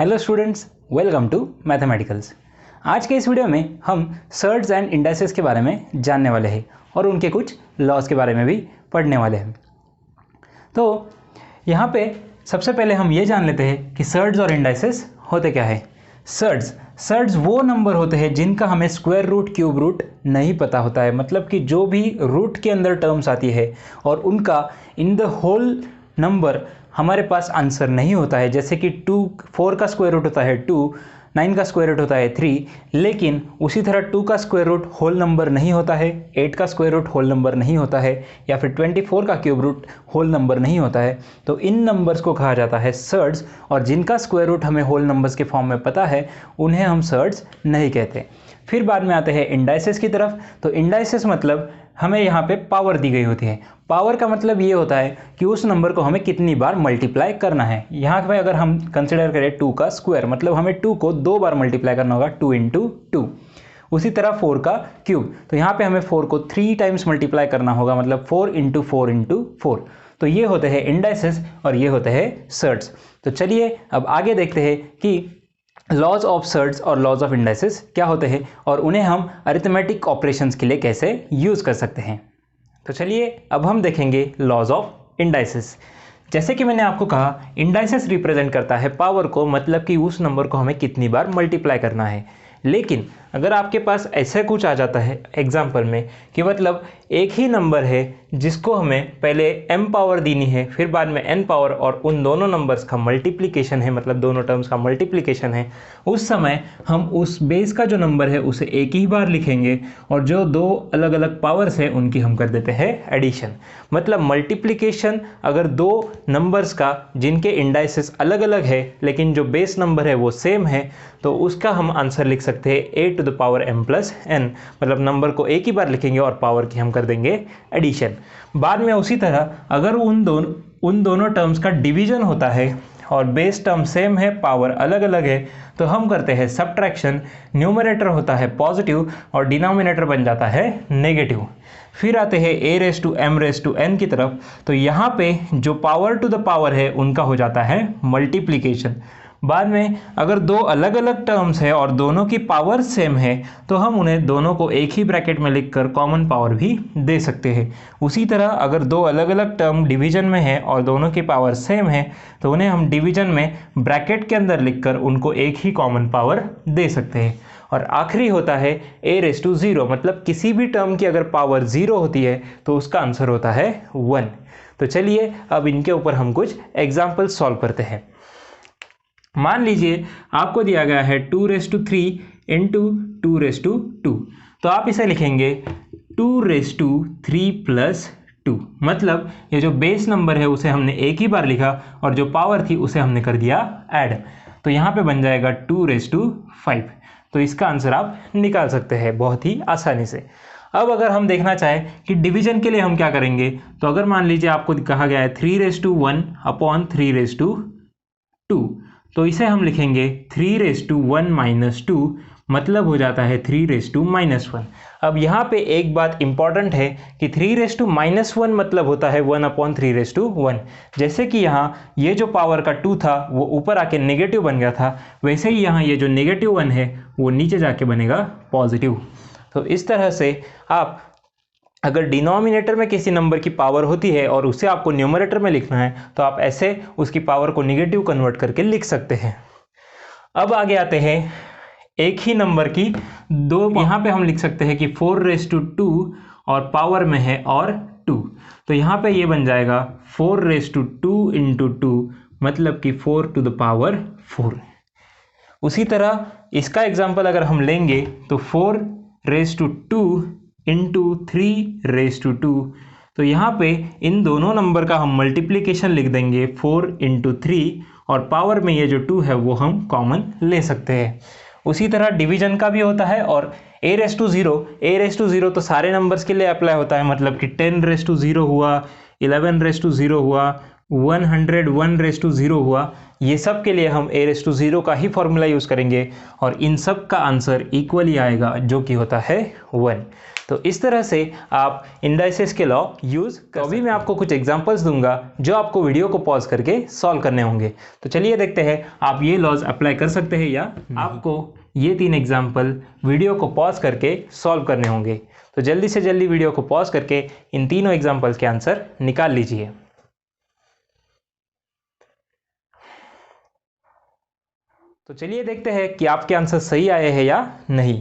Hello students, welcome to mathematicals. आज के इस वीडियो में हम सर्ट्स एंड इंडाइसेस के बारे में जानने वाले हैं और उनके कुछ लॉज के बारे में भी पढ़ने वाले हैं। तो यहाँ पे सबसे पहले हम ये जान लेते हैं कि सर्ट्स और इंडाइसेस होते क्या है। सर्ट्स वो नंबर होते हैं जिनका हमें स्क्वायर रूट, क्यूब रूट नहीं पता होता है। मतलब कि जो भी रूट के अंदर टर्म्स आती है और उनका इन द होल नंबर हमारे पास आंसर नहीं होता है। जैसे कि 4 का स्क्वायर रूट होता है 2, 9 का स्क्वायर रूट होता है 3, लेकिन उसी तरह 2 का स्क्वायर रूट होल नंबर नहीं होता है, 8 का स्क्वायर रूट होल नंबर नहीं होता है, या फिर 24 का क्यूब रूट होल नंबर नहीं होता है। तो इन नंबर्स को कहा जाता है सर्ट्स, और जिनका स्क्वायर रूट हमें होल नंबर्स के फॉर्म में पता है उन्हें हम सर्ट्स नहीं कहते। फिर बाद में आते हैं इंडाइसेस की तरफ। तो इंडाइसेस मतलब हमें यहाँ पे पावर दी गई होती है। पावर का मतलब ये होता है कि उस नंबर को हमें कितनी बार मल्टीप्लाई करना है। यहाँ पे अगर हम कंसिडर करें 2 का स्क्वायर, मतलब हमें 2 को 2 बार मल्टीप्लाई करना होगा, 2 × 2। उसी तरह 4 का क्यूब, तो यहाँ पे हमें 4 को 3 टाइम्स मल्टीप्लाई करना होगा, मतलब 4 × 4 × 4। तो ये होते हैं इंडाइसेस और ये होते हैं सर्ट्स। तो चलिए अब आगे देखते हैं कि लॉज ऑफ सर्ट्स और लॉज ऑफ इंडाइसेस क्या होते हैं और उन्हें हम अरिथमेटिक ऑपरेशंस के लिए कैसे यूज़ कर सकते हैं। तो चलिए अब हम देखेंगे लॉज ऑफ इंडाइसेस। जैसे कि मैंने आपको कहा, इंडाइसेस रिप्रेजेंट करता है पावर को, मतलब कि उस नंबर को हमें कितनी बार मल्टीप्लाई करना है। लेकिन अगर आपके पास ऐसा कुछ आ जाता है एग्जाम्पल में कि मतलब एक ही नंबर है जिसको हमें पहले m पावर देनी है, फिर बाद में n पावर, और उन दोनों नंबर्स का मल्टीप्लिकेशन है, मतलब दोनों टर्म्स का मल्टीप्लिकेशन है, उस समय हम उस बेस का जो नंबर है उसे एक ही बार लिखेंगे और जो दो अलग अलग पावर्स है उनकी हम कर देते हैं एडिशन। मतलब मल्टीप्लिकेशन अगर दो नंबर्स का जिनके इंडाइसेस अलग अलग है लेकिन जो बेस नंबर है वो सेम है, तो उसका हम आंसर लिख सकते हैं a to the power m plus n। मतलब नंबर को एक ही बार लिखेंगे और पावर की हम कर देंगे एडिशन। बाद में उसी तरह अगर उन दोनों टर्म्स का डिवीजन होता है और बेस टर्म सेम है, पावर अलग अलग है, तो हम करते हैं सब्ट्रैक्शन। न्यूमरेटर होता है पॉजिटिव और डिनोमिनेटर बन जाता है नेगेटिव। फिर आते हैं a⁻m⁻n की तरफ। तो यहाँ पे जो पावर टू द पावर है उनका हो जाता है मल्टीप्लिकेशन। बाद में अगर दो अलग अलग टर्म्स है और दोनों की पावर सेम है तो हम उन्हें दोनों को एक ही ब्रैकेट में लिखकर कॉमन पावर भी दे सकते हैं। उसी तरह अगर दो अलग अलग टर्म डिवीजन में है और दोनों की पावर सेम है तो उन्हें हम डिवीजन में ब्रैकेट के अंदर लिखकर उनको एक ही कॉमन पावर दे सकते हैं। और आखिरी होता है a⁻0, मतलब किसी भी टर्म की अगर पावर 0 होती है तो उसका आंसर होता है 1। तो चलिए अब इनके ऊपर हम कुछ एग्जाम्पल सॉल्व करते हैं। मान लीजिए आपको दिया गया है 2⁻3 × 2⁻2, तो आप इसे लिखेंगे 2⁻3 + 2। मतलब ये जो बेस नंबर है उसे हमने एक ही बार लिखा और जो पावर थी उसे हमने कर दिया ऐड। तो यहाँ पे बन जाएगा 2�5। तो इसका आंसर आप निकाल सकते हैं बहुत ही आसानी से। अब अगर हम देखना चाहें कि डिवीजन के लिए हम क्या करेंगे, तो अगर मान लीजिए आपको कहा गया है 3⁻1/3⁻2, तो इसे हम लिखेंगे 3⁻1 - 2, मतलब हो जाता है 3⁻1। अब यहाँ पे एक बात इंपॉर्टेंट है कि 3⁻1 मतलब होता है 1/3⁻1। जैसे कि यहाँ ये जो पावर का 2 था वो ऊपर आके नेगेटिव बन गया था, वैसे ही यहाँ ये जो -1 है वो नीचे जाके बनेगा पॉजिटिव। तो इस तरह से आप अगर डिनोमिनेटर में किसी नंबर की पावर होती है और उसे आपको न्यूमरेटर में लिखना है तो आप ऐसे उसकी पावर को नेगेटिव कन्वर्ट करके लिख सकते हैं। अब आगे आते हैं एक ही नंबर की दो। यहाँ पे हम लिख सकते हैं कि 4⁻2 और पावर में है और 2, तो यहाँ पे ये बन जाएगा 4⁻2 × 2, मतलब कि 4 to the power 4। उसी तरह इसका एग्जाम्पल अगर हम लेंगे तो 4⁻2 × 3⁻2, तो यहाँ पे इन दोनों नंबर का हम मल्टीप्लिकेशन लिख देंगे 4 × 3, और पावर में ये जो 2 है वो हम कॉमन ले सकते हैं। उसी तरह डिवीजन का भी होता है। और a⁻0 तो सारे नंबर्स के लिए अप्लाई होता है, मतलब कि 10⁻0 हुआ, 11⁻0 हुआ, 101⁻0 हुआ, ये सब के लिए हम a⁻0 का ही फॉर्मूला यूज़ करेंगे और इन सब का आंसर इक्वली आएगा जो कि होता है 1। तो इस तरह से आप इंडाइसेस के लॉ यूज़ कर। अभी मैं आपको कुछ एग्जांपल्स दूंगा जो आपको वीडियो को पॉज करके सॉल्व करने होंगे। तो चलिए देखते हैं आप ये लॉज अप्लाई कर सकते हैं या आपको ये 3 एग्जांपल वीडियो को पॉज करके सॉल्व करने होंगे। तो जल्दी से जल्दी वीडियो को पॉज करके इन तीनों एग्जांपल्स के आंसर निकाल लीजिए। तो चलिए देखते हैं कि आपके आंसर सही आए हैं या नहीं।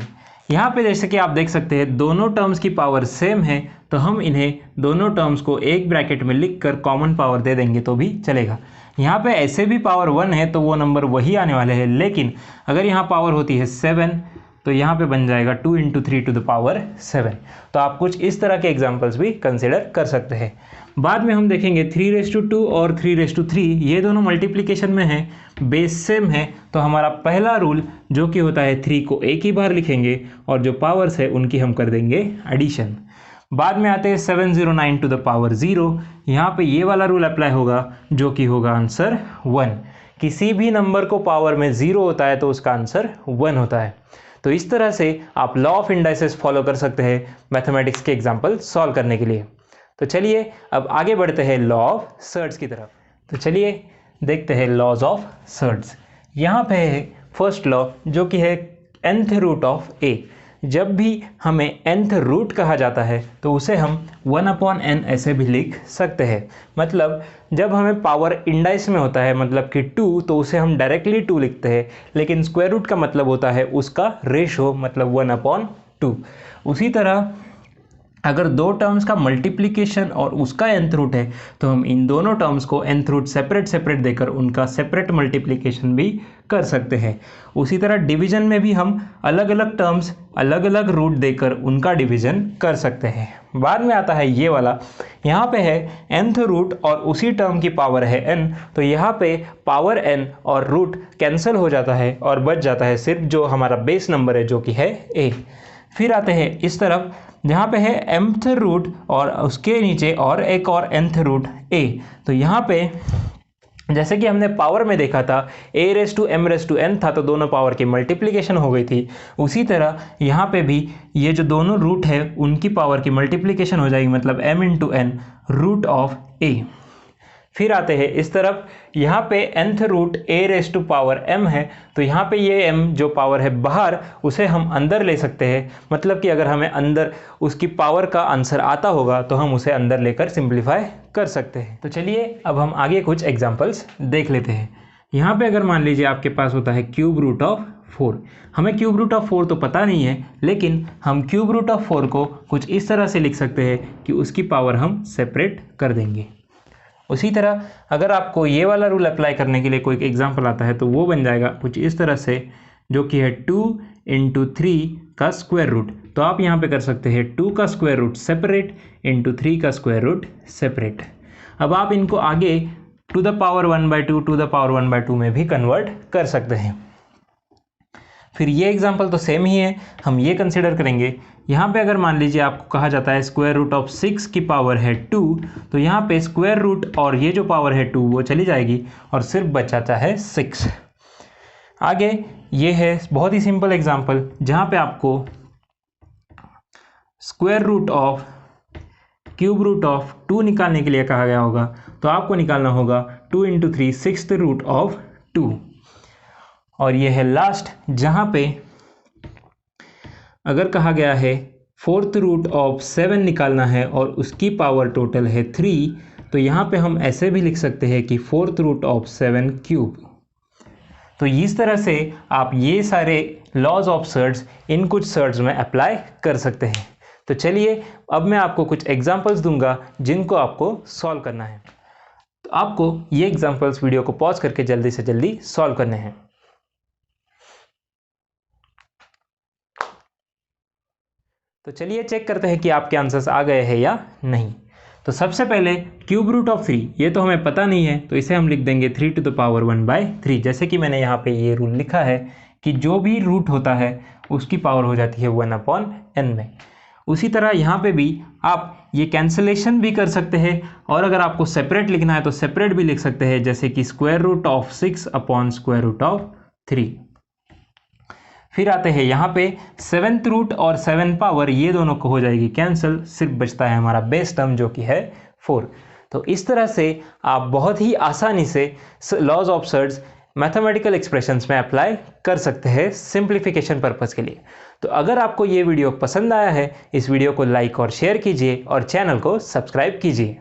यहाँ पे जैसे कि आप देख सकते हैं दोनों टर्म्स की पावर सेम है, तो हम इन्हें दोनों टर्म्स को एक ब्रैकेट में लिखकर कॉमन पावर दे देंगे तो भी चलेगा। यहाँ पे ऐसे भी पावर 1 है तो वो नंबर वही आने वाले हैं, लेकिन अगर यहाँ पावर होती है 7 तो यहाँ पे बन जाएगा 2 × 3 to the power 7। तो आप कुछ इस तरह के एग्जाम्पल्स भी कंसिडर कर सकते हैं। बाद में हम देखेंगे 3/2 और 3/3, ये दोनों मल्टीप्लिकेशन में है, बेस सेम है, तो हमारा पहला रूल जो कि होता है 3 को एक ही बार लिखेंगे और जो पावर्स है उनकी हम कर देंगे एडिशन। बाद में आते हैं 709 to the power 0, यहाँ पे ये वाला रूल अप्लाई होगा जो कि होगा आंसर 1। किसी भी नंबर को पावर में 0 होता है तो उसका आंसर 1 होता है। तो इस तरह से आप लॉ ऑफ इंडाइसेस फॉलो कर सकते हैं मैथमेटिक्स के एग्जाम्पल सॉल्व करने के लिए। तो चलिए अब आगे बढ़ते हैं लॉ ऑफ सर्ट्स की तरफ। तो चलिए देखते हैं लॉज ऑफ सर्ट्स। यहाँ पे है फर्स्ट लॉ जो कि है nth रूट ऑफ a। जब भी हमें nth रूट कहा जाता है तो उसे हम 1/n ऐसे भी लिख सकते हैं। मतलब जब हमें पावर इंडाइस में होता है मतलब कि 2, तो उसे हम डायरेक्टली 2 लिखते हैं, लेकिन स्क्वायर रूट का मतलब होता है उसका रेशो मतलब 1/2। उसी तरह अगर दो टर्म्स का मल्टीप्लिकेशन और उसका nth रूट है तो हम इन दोनों टर्म्स को nth रूट सेपरेट देकर उनका सेपरेट मल्टीप्लिकेशन भी कर सकते हैं। उसी तरह डिवीजन में भी हम अलग अलग टर्म्स अलग अलग रूट देकर उनका डिवीजन कर सकते हैं। बाद में आता है ये वाला, यहाँ पे है nth रूट और उसी टर्म की पावर है n, तो यहाँ पे पावर n और रूट कैंसिल हो जाता है और बच जाता है सिर्फ जो हमारा बेस नंबर है जो कि है a। फिर आते हैं इस तरफ जहाँ पे है mth रूट और उसके नीचे और एक और nth रूट a। तो यहाँ पे जैसे कि हमने पावर में देखा था a⁻m⁻n था तो दोनों पावर की मल्टीप्लिकेशन हो गई थी, उसी तरह यहाँ पे भी ये जो दोनों रूट है उनकी पावर की मल्टीप्लिकेशन हो जाएगी मतलब m × n root of a। फिर आते हैं इस तरफ, यहाँ पे nth रूट a⁻m है, तो यहाँ पे ये m जो पावर है बाहर उसे हम अंदर ले सकते हैं। मतलब कि अगर हमें अंदर उसकी पावर का आंसर आता होगा तो हम उसे अंदर लेकर सिंप्लीफाई कर सकते हैं। तो चलिए अब हम आगे कुछ एग्जांपल्स देख लेते हैं। यहाँ पे अगर मान लीजिए आपके पास होता है क्यूब रूट ऑफ 4। हमें क्यूब रूट ऑफ 4 तो पता नहीं है, लेकिन हम क्यूब रूट ऑफ 4 को कुछ इस तरह से लिख सकते हैं कि उसकी पावर हम सेपरेट कर देंगे। उसी तरह अगर आपको ये वाला रूल अप्लाई करने के लिए कोई एग्जांपल आता है तो वो बन जाएगा कुछ इस तरह से जो कि है 2 × 3 का स्क्वायर रूट। तो आप यहाँ पे कर सकते हैं 2 का स्क्वायर रूट सेपरेट × 3 का स्क्वायर रूट सेपरेट। अब आप इनको आगे to the power 1/2 to the power 1/2 में भी कन्वर्ट कर सकते हैं। फिर ये एग्जाम्पल तो सेम ही है, हम ये कंसिडर करेंगे। यहाँ पे अगर मान लीजिए आपको कहा जाता है स्क्वायर रूट ऑफ 6 की पावर है 2, तो यहाँ पे स्क्वायर रूट और ये जो पावर है 2 वो चली जाएगी और सिर्फ बचाता है 6। आगे ये है बहुत ही सिंपल एग्जाम्पल जहाँ पे आपको square root of cube root of 2 निकालने के लिए कहा गया होगा, तो आपको निकालना होगा 2 × 3 6th रूट ऑफ 2। और ये है लास्ट जहाँ पे अगर कहा गया है 4th रूट ऑफ 7 निकालना है और उसकी पावर टोटल है 3, तो यहाँ पे हम ऐसे भी लिख सकते हैं कि 4th रूट ऑफ 7 क्यूब। तो इस तरह से आप ये सारे लॉज ऑफ सर्ट्स इन कुछ सर्ट्स में अप्लाई कर सकते हैं। तो चलिए अब मैं आपको कुछ एग्जांपल्स दूंगा जिनको आपको सॉल्व करना है। तो आपको ये एग्जांपल्स वीडियो को पॉज करके जल्दी से जल्दी सॉल्व करने हैं। तो चलिए चेक करते हैं कि आपके आंसर्स आ गए हैं या नहीं। तो सबसे पहले क्यूब रूट ऑफ 3, ये तो हमें पता नहीं है तो इसे हम लिख देंगे 3 to the power 1/3। जैसे कि मैंने यहाँ पे ये रूल लिखा है कि जो भी रूट होता है उसकी पावर हो जाती है 1/n में। उसी तरह यहाँ पे भी आप ये कैंसलेशन भी कर सकते हैं और अगर आपको सेपरेट लिखना है तो सेपरेट भी लिख सकते हैं, जैसे कि square root of 6 upon square root of 3। फिर आते हैं यहाँ पे 7th रूट और 7 पावर, ये दोनों को हो जाएगी कैंसिल, सिर्फ बचता है हमारा बेस टर्म जो कि है 4। तो इस तरह से आप बहुत ही आसानी से laws of surds mathematical expressions में अप्लाई कर सकते हैं सिंप्लीफिकेशन पर्पस के लिए। तो अगर आपको ये वीडियो पसंद आया है, इस वीडियो को लाइक और शेयर कीजिए और चैनल को सब्सक्राइब कीजिए।